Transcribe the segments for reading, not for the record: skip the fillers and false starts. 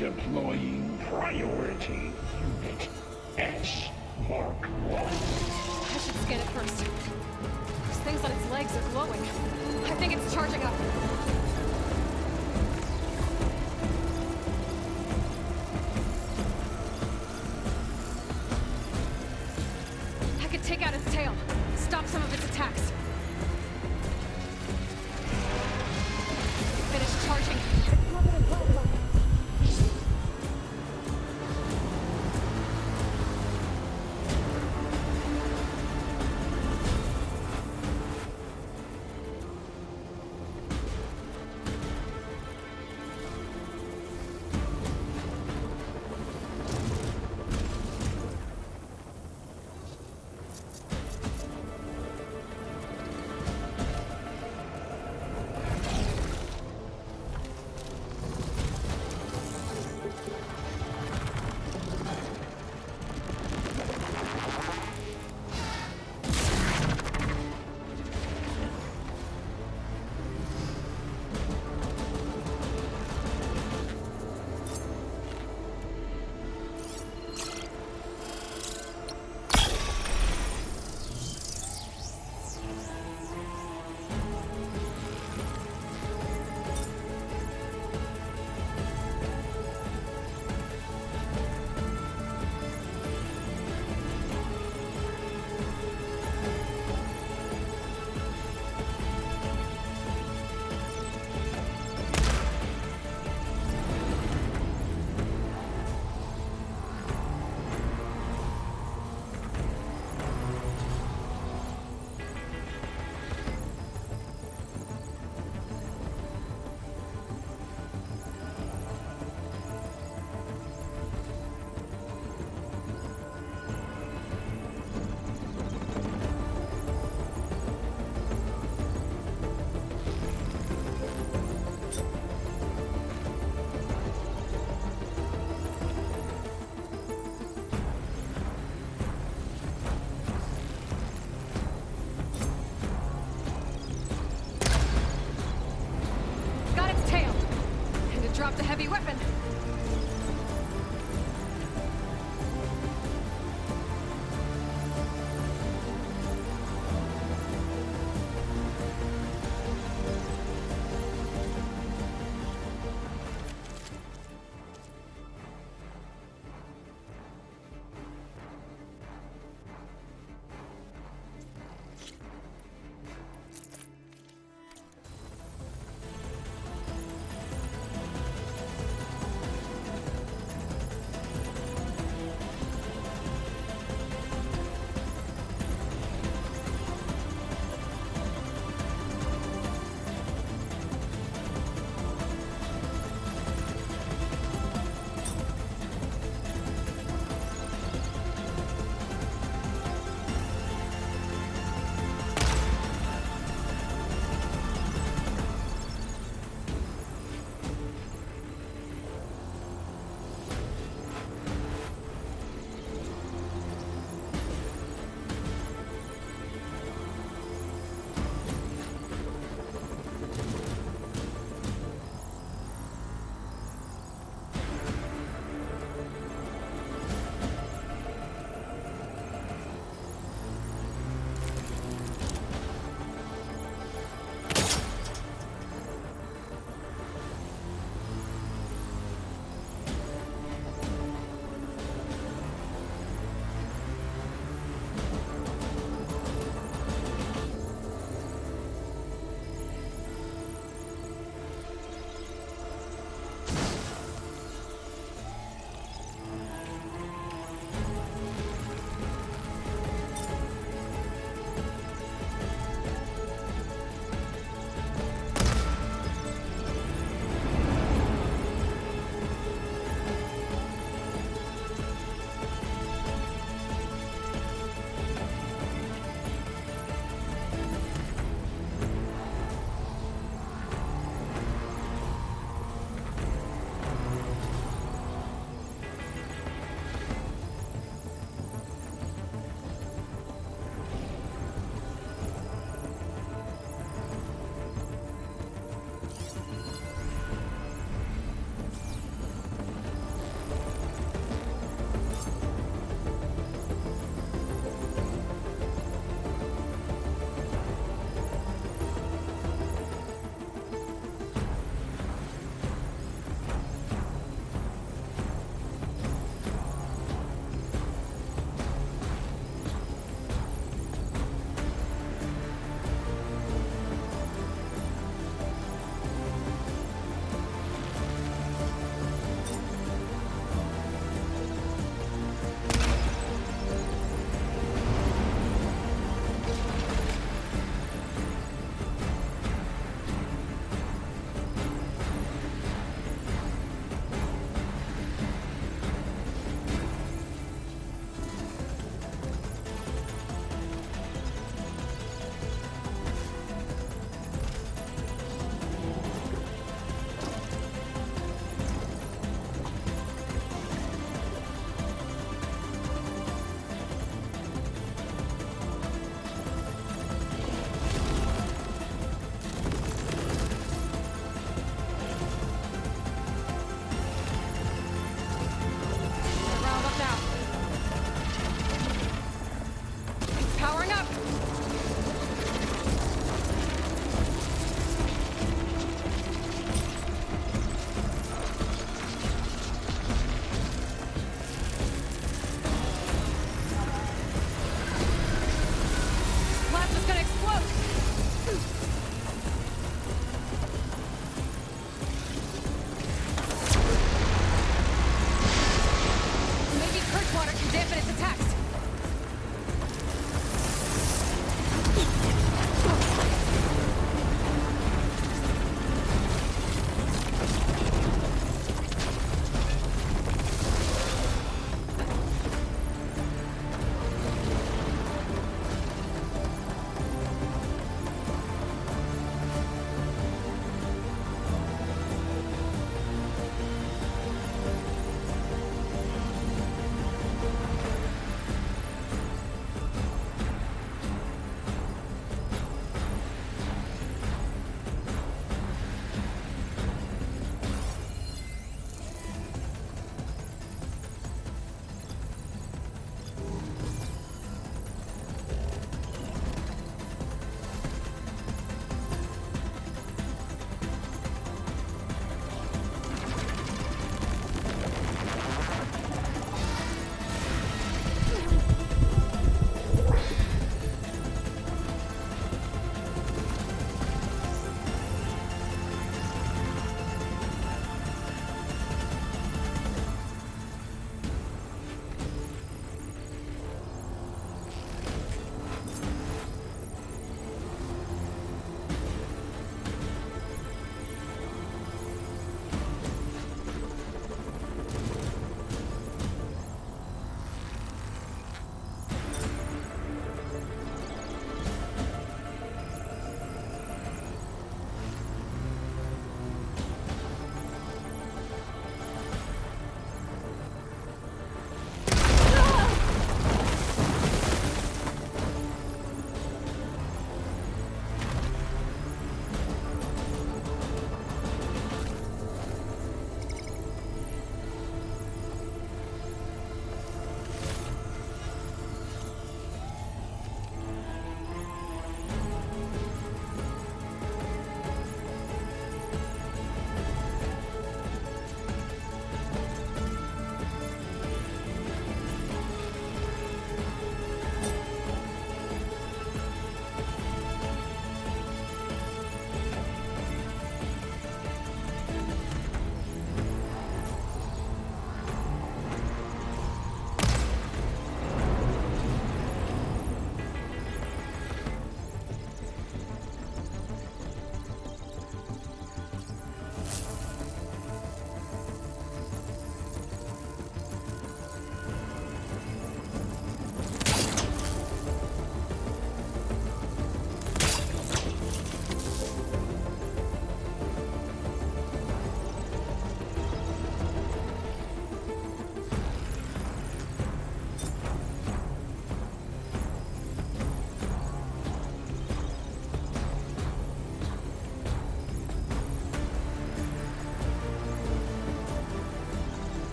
Deploying priority unit S Mark 1. I should scan it first. Those things on its legs are glowing. I think it's charging up. I could take out its tail. Stop some of its attacks. Finish charging. Dropped a heavy weapon.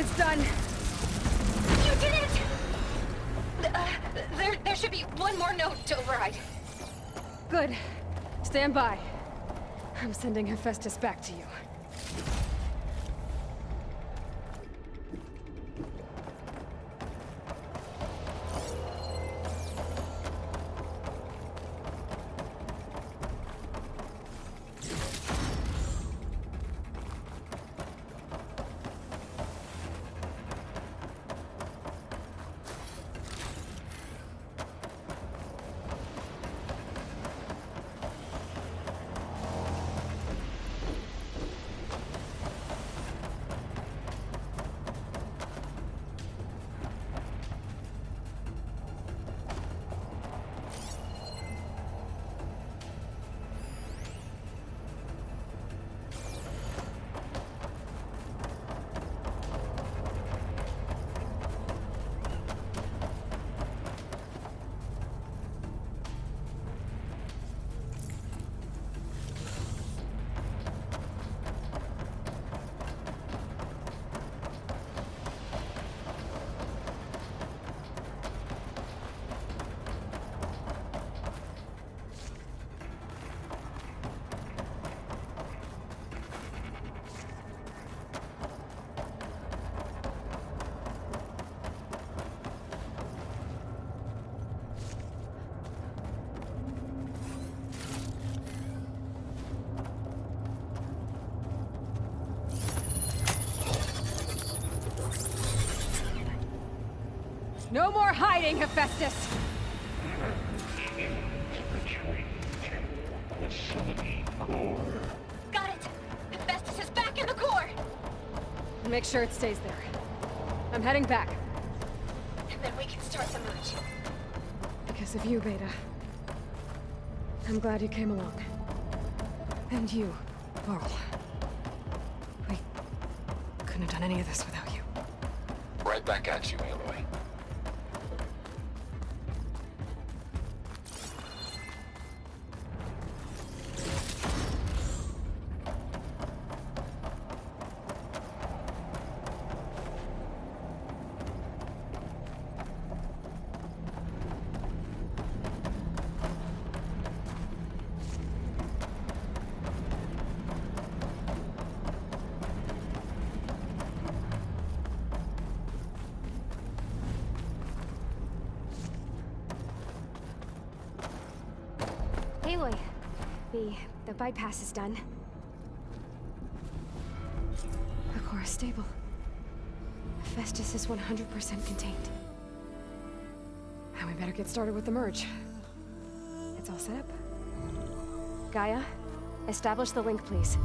It's done. You did it! There should be one more note to override. Good. Stand by. I'm sending Hephaestus back to you. No more hiding, Hephaestus! Retreat to the City core. Got it! Hephaestus is back in the core! Make sure it stays there. I'm heading back. And then we can start the merge. Because of you, Beta. I'm glad you came along. And you, Varl. We couldn't have done any of this without you. Right back at you, Aloy. Aloy, the bypass is done. The core is stable. Hephaestus is 100% contained. And we better get started with the merge. It's all set up. Gaia, establish the link, please.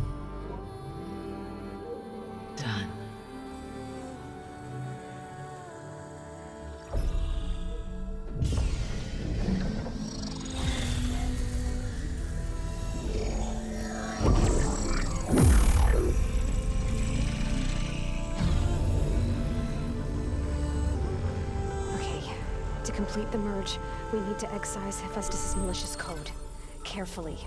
Done. To complete the merge, we need to excise Hephaestus' malicious code. Carefully.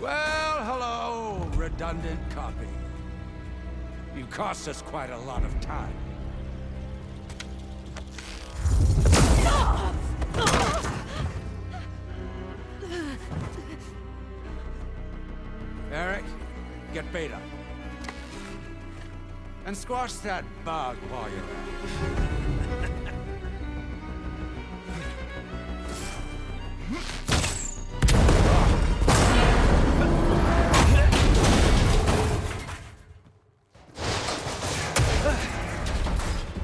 Well, hello, redundant copy. You cost us quite a lot of time. Eric, get Beta. And squash that bug while you're at it.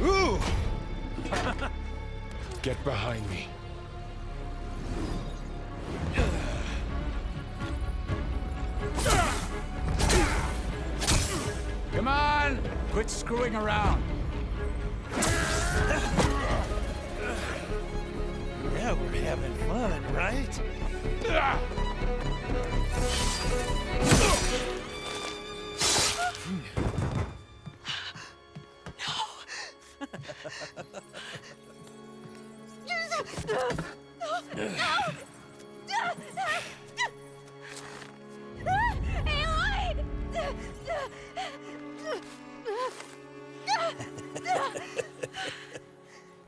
Ooh! Get behind me. Come on! Quit screwing around. Yeah, we're having fun, right?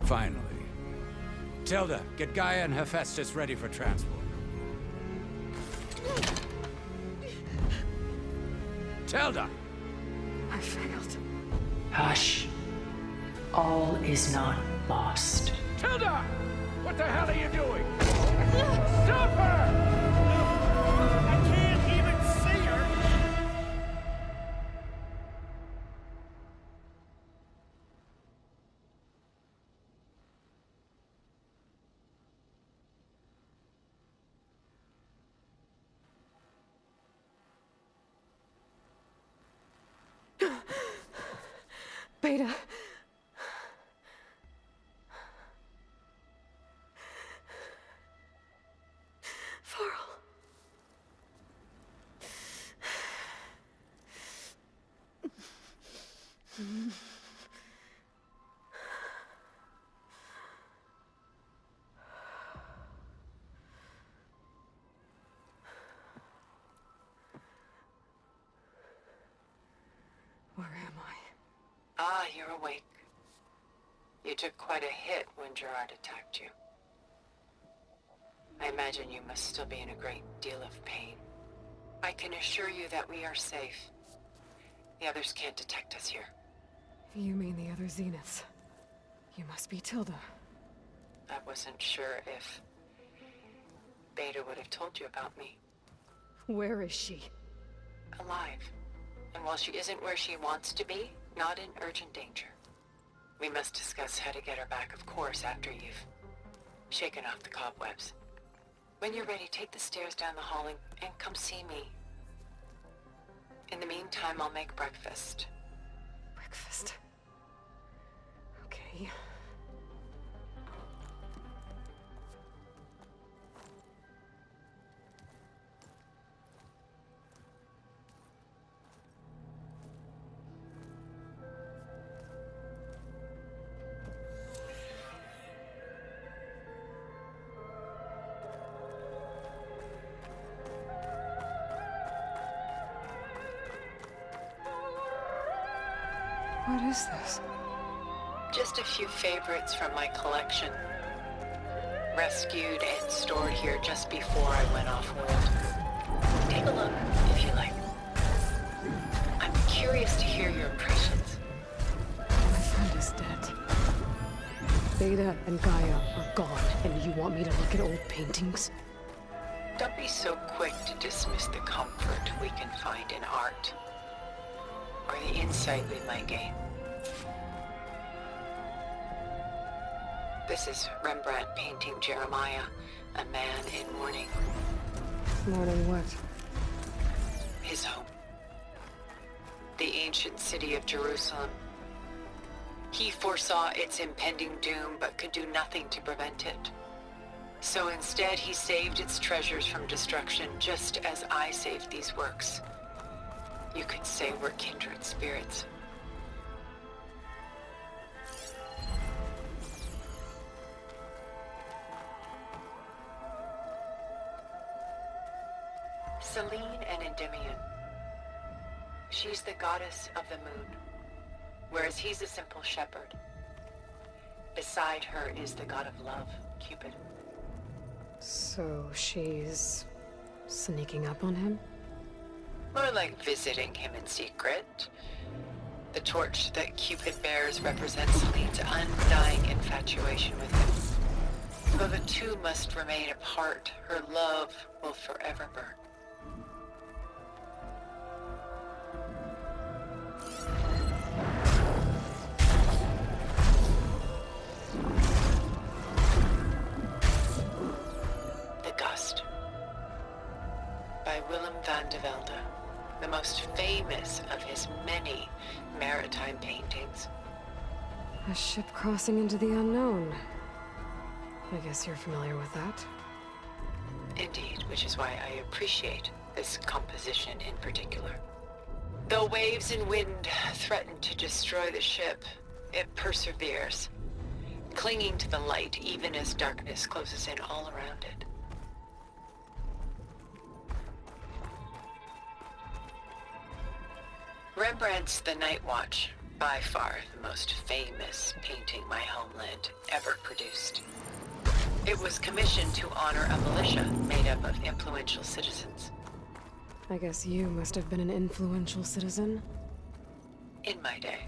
Finally. Tilda, get Gaia and Hephaestus ready for transport. Tilda! I failed. Hush. All is not lost. Tilda! What the hell are you doing? Stop her! I can't even see her! Beta. Varl. Where am I? Ah, you're awake. You took quite a hit when Gerard attacked you. I imagine you must still be in a great deal of pain. I can assure you that we are safe. The others can't detect us here. You mean the other Zeniths? You must be Tilda. I wasn't sure if Beta would have told you about me. Where is she? Alive. And while she isn't where she wants to be, not in urgent danger. We must discuss how to get her back, of course, after you've shaken off the cobwebs. When you're ready, take the stairs down the hall and come see me. In the meantime, I'll make breakfast. Breakfast. Okay. What is this? Just a few favorites from my collection. Rescued and stored here just before I went off-world. Take a look, if you like. I'm curious to hear your impressions. My friend is dead. Beta and Gaia are gone, and you want me to look at old paintings? Don't be so quick to dismiss the comfort we can find in art, or the insight we might gain. This is Rembrandt painting Jeremiah, a man in mourning. Mourning what? His home. The ancient city of Jerusalem. He foresaw its impending doom, but could do nothing to prevent it. So instead, he saved its treasures from destruction, just as I saved these works. You could say we're kindred spirits. Selene and Endymion. She's the goddess of the moon. whereas he's a simple shepherd. Beside her is the god of love, Cupid. So she's sneaking up on him? More like visiting him in secret. The torch that Cupid bears represents Lene's undying infatuation with him. Though the two must remain apart, her love will forever burn. The Gust by Willem van de Velde, the most famous of his many maritime paintings. A ship crossing into the unknown. I guess you're familiar with that. Indeed, which is why I appreciate this composition in particular. Though waves and wind threaten to destroy the ship, it perseveres, clinging to the light even as darkness closes in all around it. Rembrandt's The Night Watch, by far the most famous painting my homeland ever produced. It was commissioned to honor a militia made up of influential citizens. I guess you must have been an influential citizen. In my day.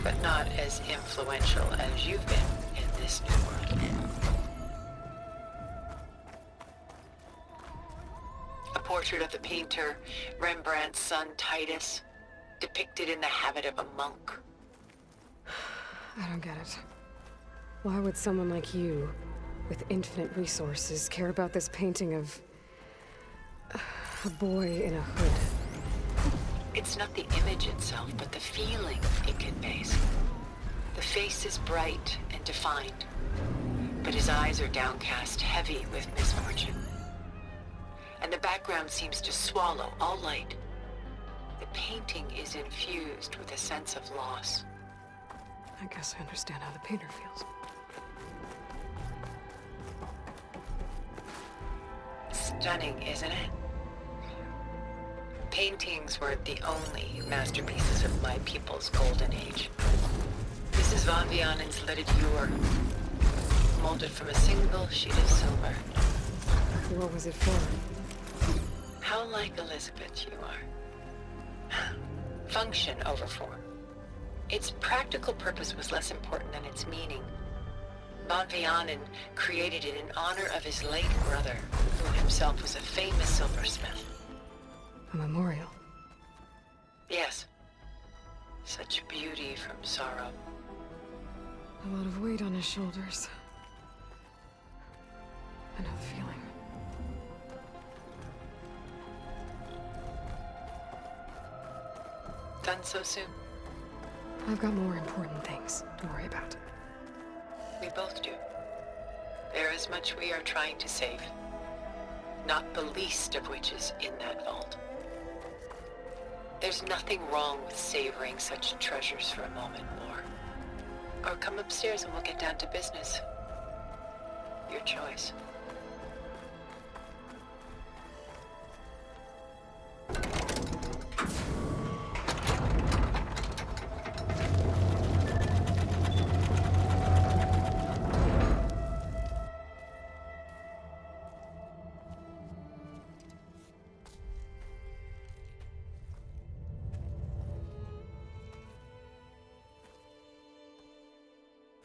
But not as influential as you've been in this new world. A portrait of the painter, Rembrandt's son Titus, depicted in the habit of a monk. I don't get it. Why would someone like you, with infinite resources, care about this painting of a boy in a hood? It's not the image itself, but the feeling it conveys. The face is bright and defined, but his eyes are downcast, heavy with misfortune. And the background seems to swallow all light. The painting is infused with a sense of loss. I guess I understand how the painter feels. Stunning, isn't it? Paintings were the only masterpieces of my people's golden age. This is Van Vianen's Lidded Ewer, molded from a single sheet of silver. What was it for? How like Elizabeth you are. Function over form. Its practical purpose was less important than its meaning. Van Vianen created it in honor of his late brother, who himself was a famous silversmith. A memorial. Yes. Such beauty from sorrow. A lot of weight on his shoulders. I know the feeling. Done so soon? I've got more important things to worry about. We both do. There is much we are trying to save. Not the least of which is in that vault. There's nothing wrong with savoring such treasures for a moment more. Or come upstairs and we'll get down to business. Your choice.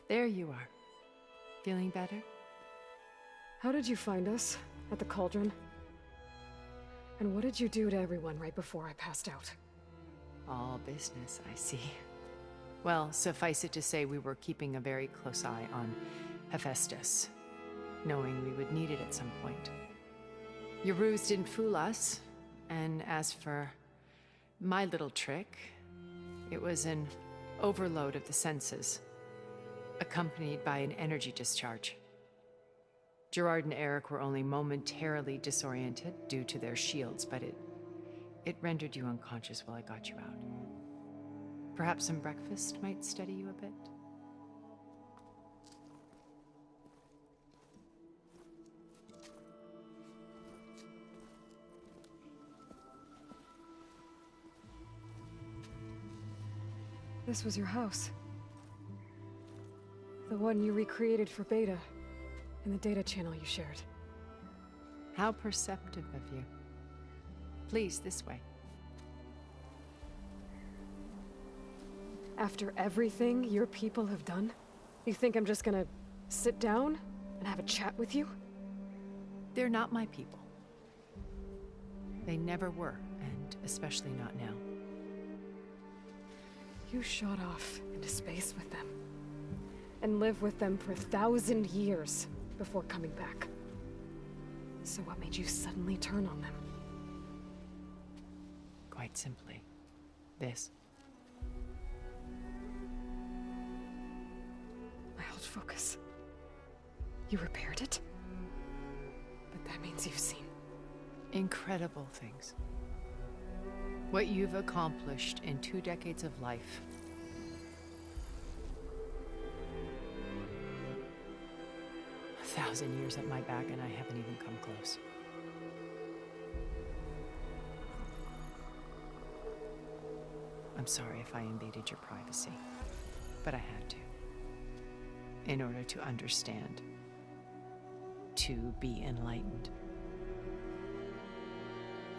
There you are. Feeling better? How did you find us? At the cauldron? And what did you do to everyone right before I passed out? All business, I see. Well, suffice it to say we were keeping a very close eye on Hephaestus, knowing we would need it at some point. Your ruse didn't fool us, and as for my little trick, it was an overload of the senses, accompanied by an energy discharge. Gerard and Eric were only momentarily disoriented due to their shields, but it rendered you unconscious while I got you out. Perhaps some breakfast might steady you a bit? This was your house. The one you recreated for Beta, in the data channel you shared. How perceptive of you. Please, this way. After everything your people have done, you think I'm just gonna sit down and have a chat with you? They're not my people. They never were, and especially not now. You shot off into space with them, and lived with them for 1,000 years before coming back. So what made you suddenly turn on them? Quite simply, this. I held focus. You repaired it? But that means you've seen Incredible things. What you've accomplished in 2 decades of life. A 1,000 years at my back and I haven't even come close. I'm sorry if I invaded your privacy, but I had to. In order to understand. To be enlightened.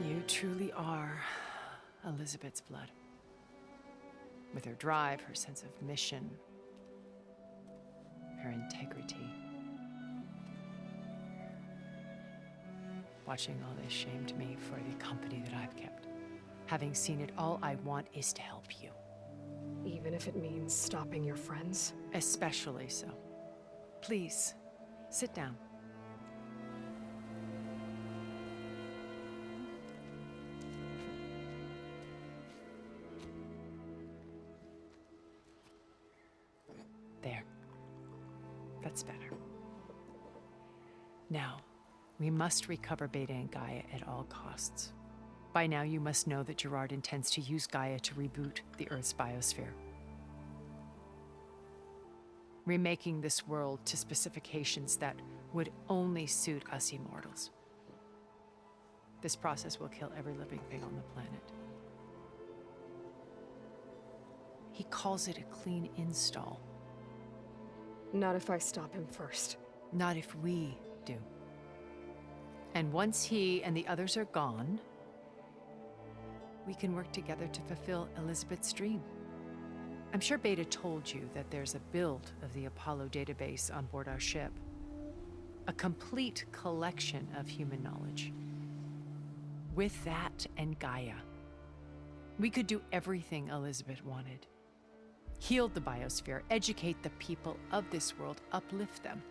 You truly are Elizabeth's blood. With her drive, her sense of mission, her integrity. Watching all this shamed me for the company that I've kept. Having seen it, all I want is to help you. even if it means stopping your friends? Especially so. Please, sit down. There. That's better. Now, we must recover Beta and Gaia at all costs. By now, you must know that Gerard intends to use Gaia to reboot the Earth's biosphere. Remaking this world to specifications that would only suit us immortals. This process will kill every living thing on the planet. He calls it a clean install. Not if I stop him first. Not if we do. And once he and the others are gone, we can work together to fulfill Elizabeth's dream. I'm sure Beta told you that there's a build of the Apollo database on board our ship. A complete collection of human knowledge. With that and Gaia, we could do everything Elizabeth wanted. Heal the biosphere, educate the people of this world, uplift them.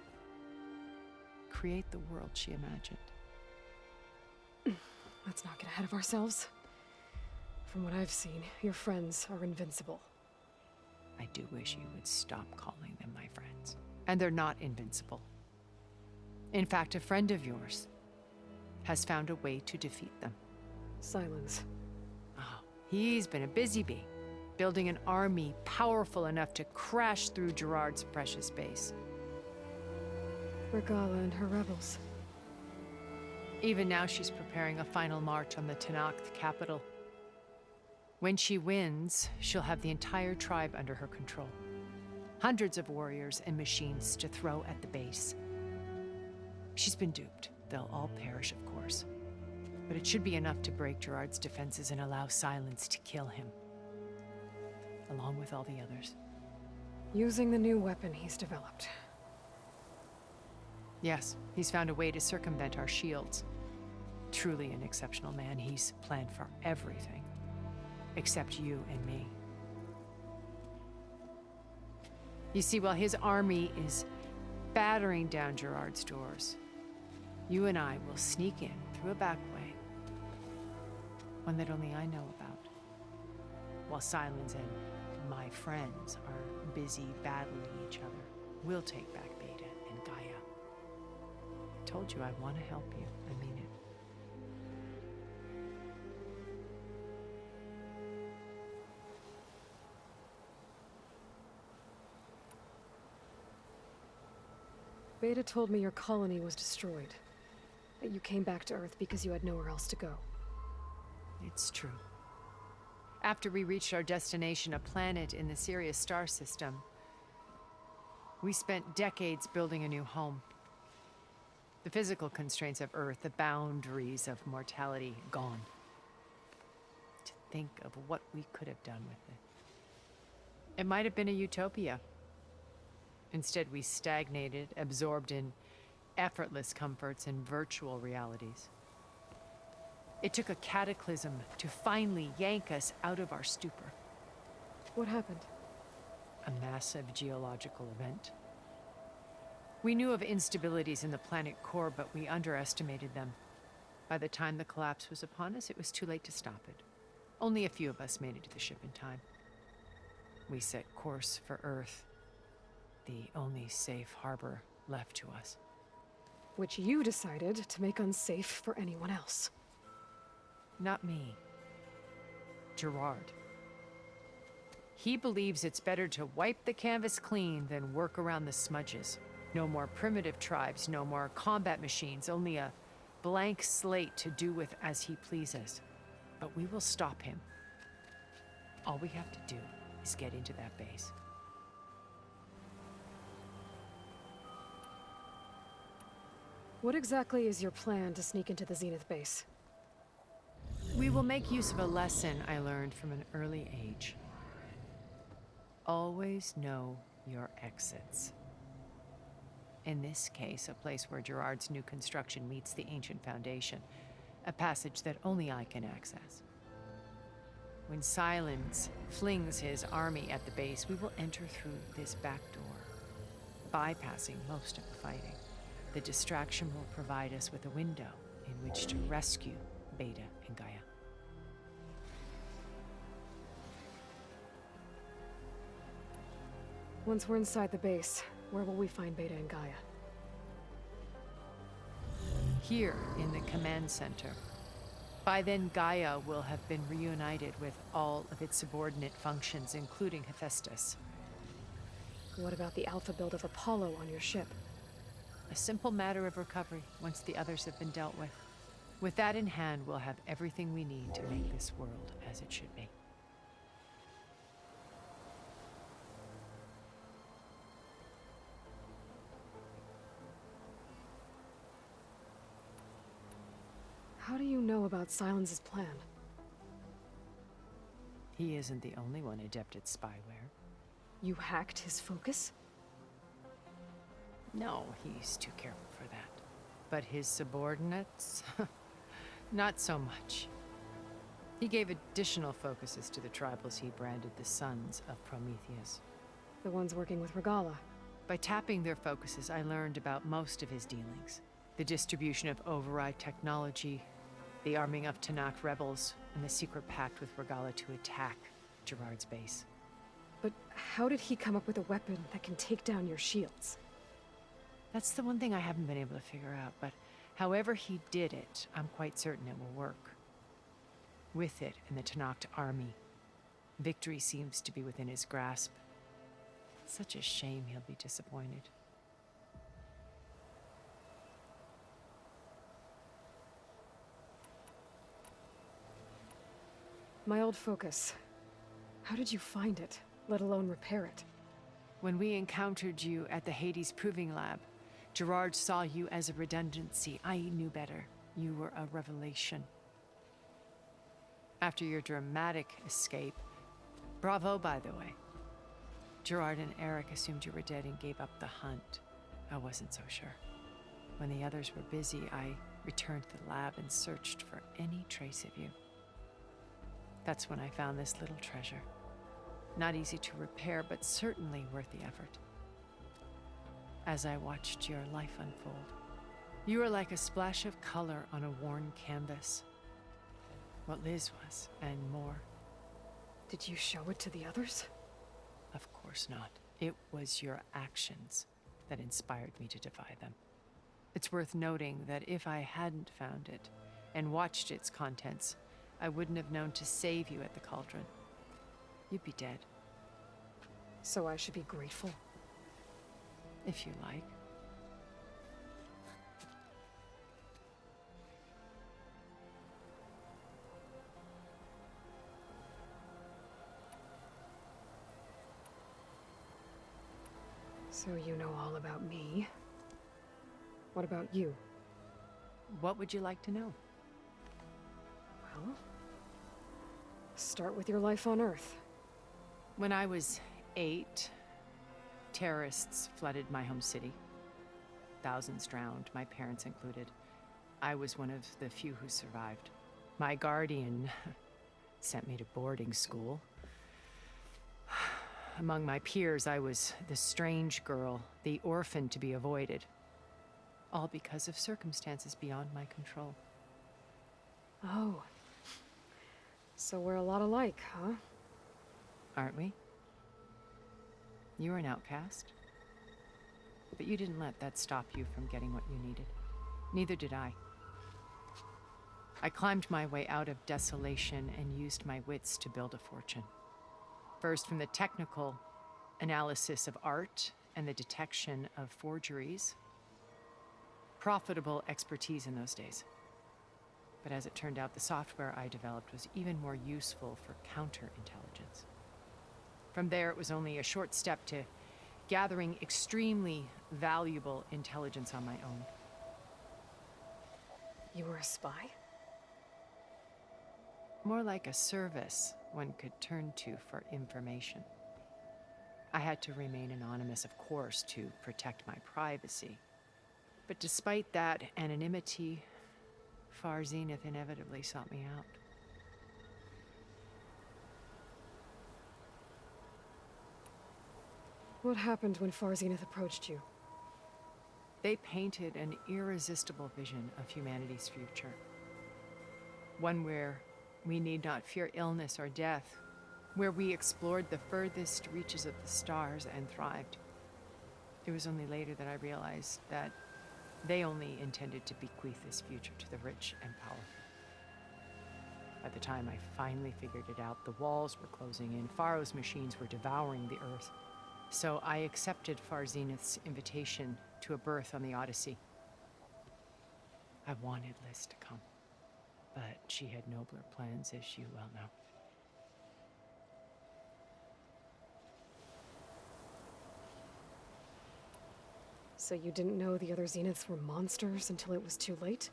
Create the world she imagined. Let's not get ahead of ourselves. From what I've seen, your friends are invincible. I do wish you would stop calling them my friends. And they're not invincible. In fact, a friend of yours has found a way to defeat them. Silence. Oh, he's been a busy bee, building an army powerful enough to crash through Gerard's precious base. Regala and her rebels. Even now, she's preparing a final march on the Tenakth capital. When she wins, she'll have the entire tribe under her control. Hundreds of warriors and machines to throw at the base. She's been duped. They'll all perish, of course. But it should be enough to break Gerard's defenses and allow Silence to kill him. Along with all the others. Using the new weapon he's developed. Yes, he's found a way to circumvent our shields. Truly an exceptional man. He's planned for everything. Except you and me. You see, while his army is battering down Gerard's doors, you and I will sneak in through a back way. One that only I know about. While Silence and my friends are busy battling each other, we'll take back Beta and Gaia. I told you I want to help you. I mean it. Beta told me your colony was destroyed. That you came back to Earth because you had nowhere else to go. It's true. After we reached our destination, a planet in the Sirius star system, we spent decades building a new home. The physical constraints of Earth, the boundaries of mortality, gone. To think of what we could have done with it. It might have been a utopia. Instead, we stagnated, absorbed in effortless comforts and virtual realities. It took a cataclysm to finally yank us out of our stupor. What happened? A massive geological event. We knew of instabilities in the planet core, but we underestimated them. By the time the collapse was upon us, it was too late to stop it. Only a few of us made it to the ship in time. We set course for Earth, the only safe harbor left to us. Which you decided to make unsafe for anyone else. Not me. Gerard. He believes it's better to wipe the canvas clean than work around the smudges. No more primitive tribes, no more combat machines, only a blank slate to do with as he pleases. But we will stop him. All we have to do is get into that base. What exactly is your plan to sneak into the Zenith base? We will make use of a lesson I learned from an early age. Always know your exits. In this case, a place where Gerard's new construction meets the ancient foundation, a passage that only I can access. When Silence flings his army at the base, we will enter through this back door, bypassing most of the fighting. The distraction will provide us with a window in which to rescue Beta and Gaia. Once we're inside the base, where will we find Beta and Gaia? Here in the command center. By then, Gaia will have been reunited with all of its subordinate functions, including Hephaestus. What about the alpha build of Apollo on your ship? A simple matter of recovery once the others have been dealt with. With that in hand, we'll have everything we need to make this world as it should be. How do you know about Silence's plan? He isn't the only one adept at spyware. You hacked his focus? No, he's too careful for that. But his subordinates? Not so much. He gave additional focuses to the tribals he branded the Sons of Prometheus. The ones working with Regala. By tapping their focuses, I learned about most of his dealings. The distribution of override technology, the arming of Tanakh rebels, and the secret pact with Regala to attack Gerard's base. But how did he come up with a weapon that can take down your shields? That's the one thing I haven't been able to figure out, but however he did it, I'm quite certain it will work. With it and the Tanakh army, victory seems to be within his grasp. Such a shame he'll be disappointed. My old focus. How did you find it, let alone repair it? When we encountered you at the Hades Proving Lab, Gerard saw you as a redundancy. I knew better. You were a revelation. After your dramatic escape, bravo, by the way. Gerard and Eric assumed you were dead and gave up the hunt. I wasn't so sure. When the others were busy, I returned to the lab and searched for any trace of you. That's when I found this little treasure. Not easy to repair, but certainly worth the effort. As I watched your life unfold, you were like a splash of color on a worn canvas. What Liz was, and more. Did you show it to the others? Of course not. It was your actions that inspired me to defy them. It's worth noting that if I hadn't found it and watched its contents, I wouldn't have known to save you at the cauldron. You'd be dead. So I should be grateful? If you like. So you know all about me. What about you? What would you like to know? Well, start with your life on Earth. When I was 8, terrorists flooded my home city. Thousands drowned, my parents included. I was one of the few who survived. My guardian sent me to boarding school. Among my peers, I was the strange girl, the orphan to be avoided. All because of circumstances beyond my control. Oh. So we're a lot alike, huh? Aren't we? You were an outcast. But you didn't let that stop you from getting what you needed. Neither did I. I climbed my way out of desolation and used my wits to build a fortune. First, from the technical analysis of art and the detection of forgeries. Profitable expertise in those days. But as it turned out, the software I developed was even more useful for counterintelligence. From there, it was only a short step to gathering extremely valuable intelligence on my own. You were a spy? More like a service one could turn to for information. I had to remain anonymous, of course, to protect my privacy. But despite that anonymity, Far Zenith inevitably sought me out. What happened when Far Zenith approached you? They painted an irresistible vision of humanity's future. One where we need not fear illness or death, where we explored the furthest reaches of the stars and thrived. It was only later that I realized that they only intended to bequeath this future to the rich and powerful. By the time I finally figured it out, the walls were closing in, Pharaoh's machines were devouring the earth. So I accepted Far Zenith's invitation to a berth on the Odyssey. I wanted Liz to come, but she had nobler plans, as you well know. So you didn't know the other Zeniths were monsters until it was too late?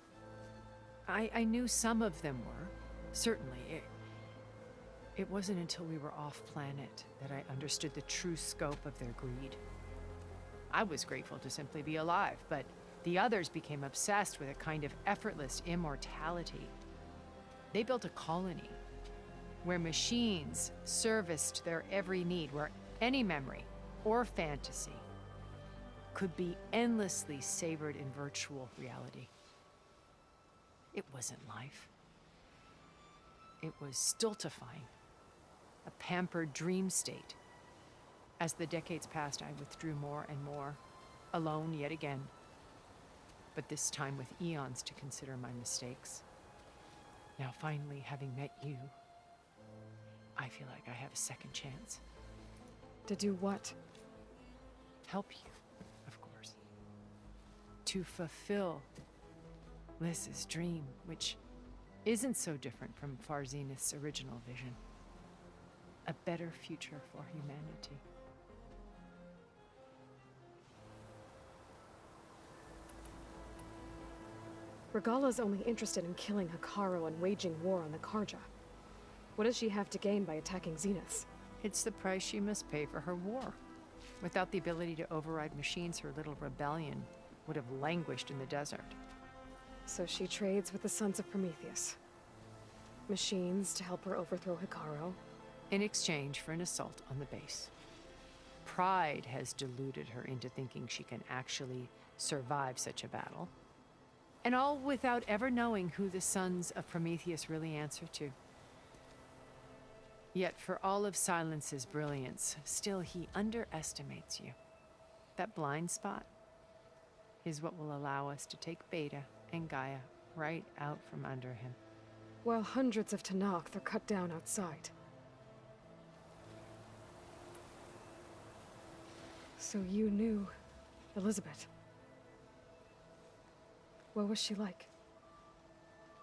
I knew some of them were, certainly. It wasn't until we were off-planet that I understood the true scope of their greed. I was grateful to simply be alive, but the others became obsessed with a kind of effortless immortality. They built a colony where machines serviced their every need, where any memory or fantasy could be endlessly savored in virtual reality. It wasn't life. It was stultifying, a pampered dream state. As the decades passed, I withdrew more and more, alone yet again, but this time with eons to consider my mistakes. Now finally, having met you, I feel like I have a second chance. To do what? Help you, of course. To fulfill Liz's dream, which isn't so different from Far Zenith's original vision. A better future for humanity. Regala's only interested in killing Hekarro and waging war on the Karja. What does she have to gain by attacking Zeniths? It's the price she must pay for her war. Without the ability to override machines, her little rebellion would have languished in the desert. So she trades with the Sons of Prometheus. Machines to help her overthrow Hekarro. In exchange for an assault on the base. Pride has deluded her into thinking she can actually survive such a battle. And all without ever knowing who the Sons of Prometheus really answer to. Yet for all of Silence's brilliance, still he underestimates you. That blind spot is what will allow us to take Beta and Gaia right out from under him. While hundreds of Tenakth are cut down outside. So you knew Elizabeth. What was she like?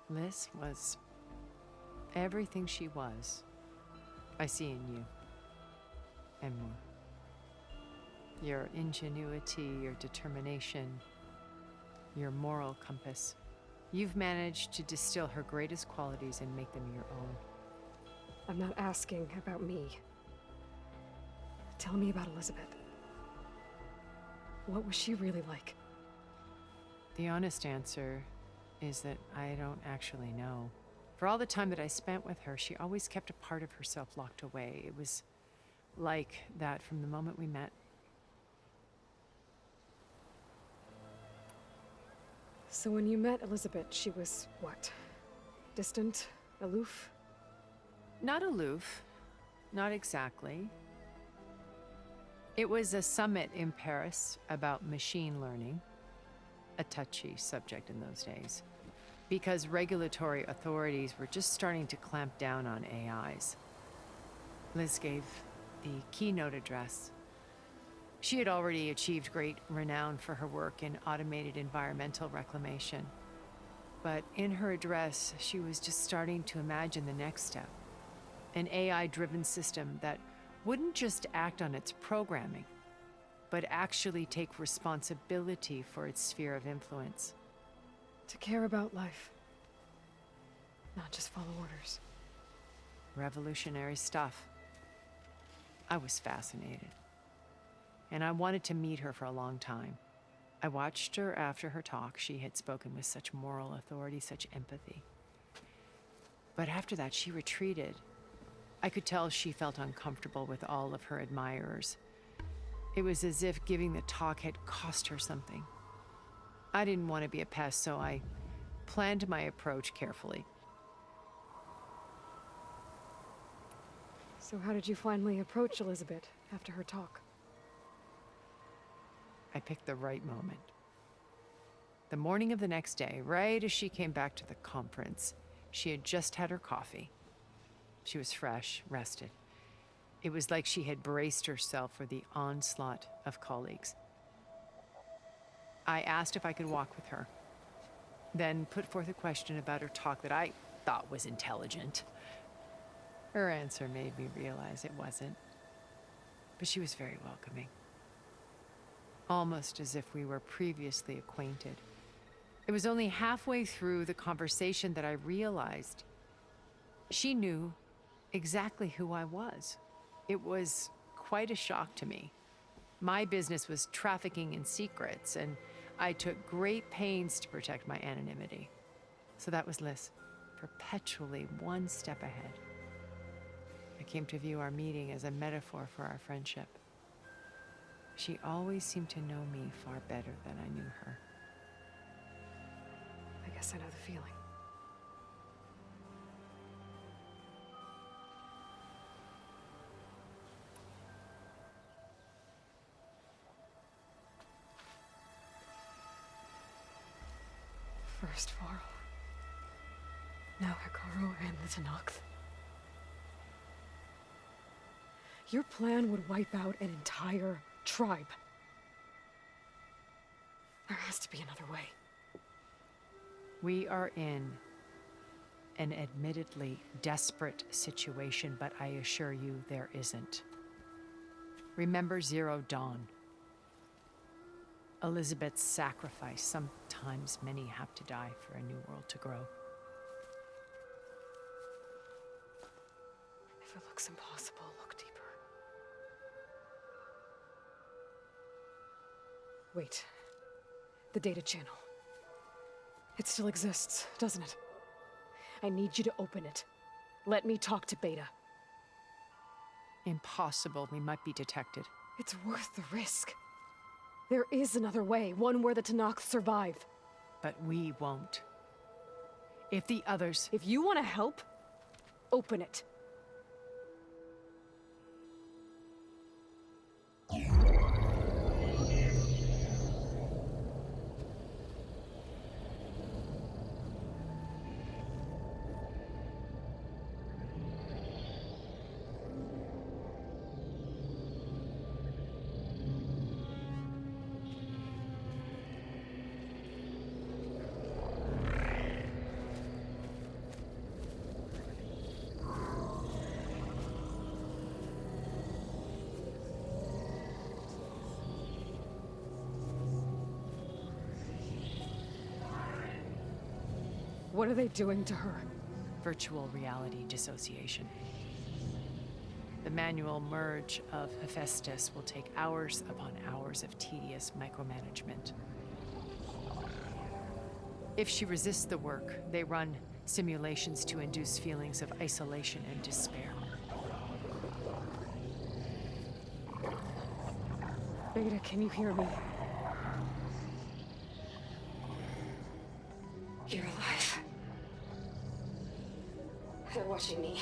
Liz was everything she was. I see in you. And more. your ingenuity, your determination, your moral compass. You've managed to distill her greatest qualities and make them your own. I'm not asking about me. Tell me about Elizabeth. What was she really like? The honest answer is that I don't actually know. For all the time that I spent with her, she always kept a part of herself locked away. It was like that from the moment we met. So when you met Elizabeth, she was what? Distant? Aloof? Not aloof. Not exactly. It was a summit in Paris about machine learning, a touchy subject in those days, because regulatory authorities were just starting to clamp down on AIs. Liz gave the keynote address. She had already achieved great renown for her work in automated environmental reclamation. But in her address, she was just starting to imagine the next step. An AI-driven system that wouldn't just act on its programming, but actually take responsibility for its sphere of influence. To care about life. Not just follow orders. Revolutionary stuff. I was fascinated. And I wanted to meet her for a long time. I watched her after her talk. She had spoken with such moral authority, such empathy. But after that, she retreated. I could tell she felt uncomfortable with all of her admirers. It was as if giving the talk had cost her something. I didn't want to be a pest, so I planned my approach carefully. So how did you finally approach Elizabeth after her talk? I picked the right moment. The morning of the next day, right as she came back to the conference, she had just had her coffee. She was fresh, rested. It was like she had braced herself for the onslaught of colleagues. I asked if I could walk with her, then put forth a question about her talk that I thought was intelligent. Her answer made me realize it wasn't, but she was very welcoming. Almost as if we were previously acquainted. It was only halfway through the conversation that I realized she knew exactly who I was. It was quite a shock to me. My business was trafficking in secrets, and I took great pains to protect my anonymity. So that was Liz, perpetually one step ahead. I came to view our meeting as a metaphor for our friendship. She always seemed to know me far better than I knew her. I guess I know the feeling. First Varl. Now Hikaru and the Zeniths. Your plan would wipe out an entire tribe. There has to be another way. We are in an admittedly desperate situation, but I assure you there isn't. Remember Zero Dawn. Elizabeth's sacrifice. Sometimes many have to die for a new world to grow. If it looks impossible, look deeper. Wait. The data channel. It still exists, doesn't it? I need you to open it. Let me talk to Beta. Impossible. We might be detected. It's worth the risk. There is another way, one where the Timecodes survive. But we won't. If the others... If you want to help, open it. What are they doing to her? Virtual reality dissociation. The manual merge of Hephaestus will take hours upon hours of tedious micromanagement. If she resists the work, they run simulations to induce feelings of isolation and despair. Beta, can you hear me? You're alive. They're watching me.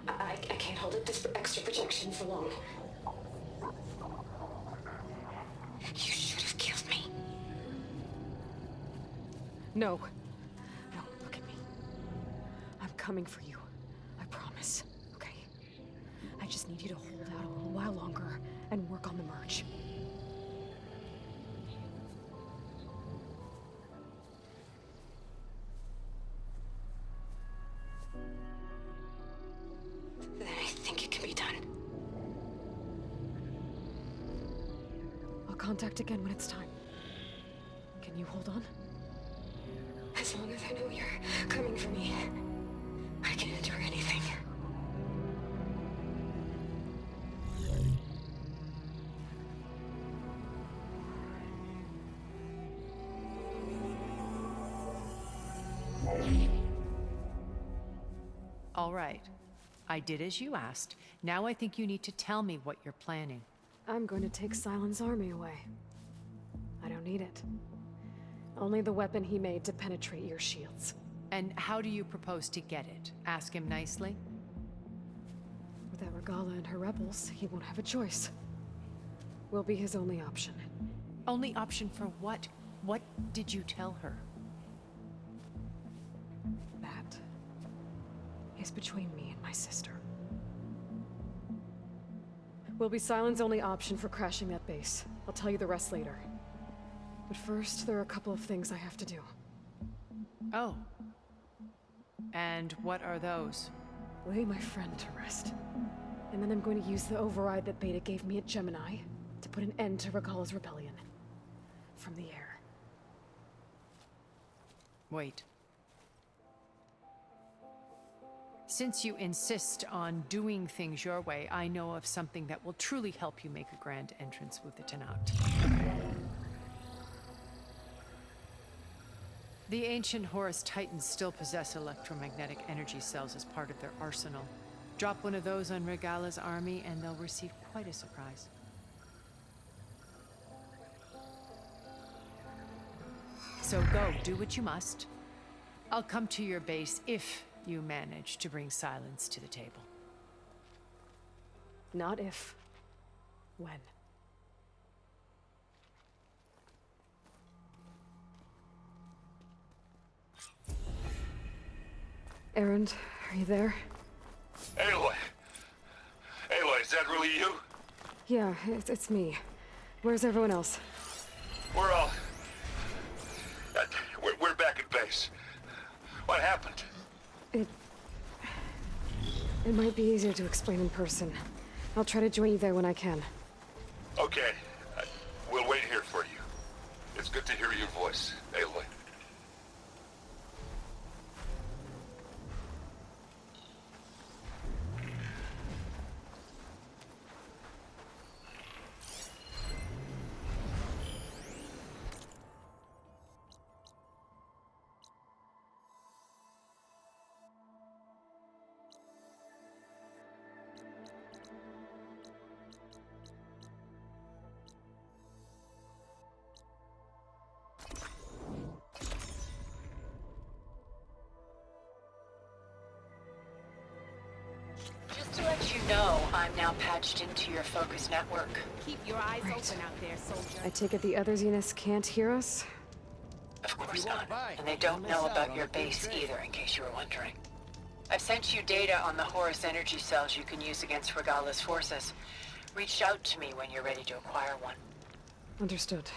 I can't hold up this extra projection for long. You should have killed me. No. No, look at me. I'm coming for you. I promise. Okay? I just need you to hold out a little while longer and work on the merge. Then I think it can be done. I'll contact again when it's time. Can you hold on? As long as I know you're coming for me, I can endure anything. All right. I did as you asked. Now I think you need to tell me what you're planning. I'm going to take Silent's army away. I don't need it. Only the weapon he made to penetrate your shields. And how do you propose to get it? Ask him nicely? Without Regala and her rebels, he won't have a choice. We'll be his only option. Only option for what? What did you tell her? That is between me and my sister. Will be Silent's only option for crashing that base. I'll tell you the rest later. But first, there are a couple of things I have to do. Oh. And what are those? Lay my friend to rest. And then I'm going to use the override that Beta gave me at Gemini to put an end to Regala's rebellion. From the air. Wait. Since you insist on doing things your way, I know of something that will truly help you make a grand entrance with the Tenat. The ancient Horus Titans still possess electromagnetic energy cells as part of their arsenal. Drop one of those on Regala's army and they'll receive quite a surprise. So go, do what you must. I'll come to your base if you manage to bring Silence to the table. Not if. When. Erend, are you there? Aloy! Aloy, is that really you? Yeah, it's me. Where's everyone else? We're all... We're back at base. What happened? It might be easier to explain in person. I'll try to join you there when I can. Okay. We'll wait here for you. It's good to hear your voice, Aloy. Just to let you know, I'm now patched into your focus network. Keep your eyes Right. open out there, soldier. I take it the other Zeniths can't hear us? Of course not. And they don't know about your base either, in case you were wondering. I've sent you data on the Horus energy cells you can use against Regala's forces. Reach out to me when you're ready to acquire one. Understood.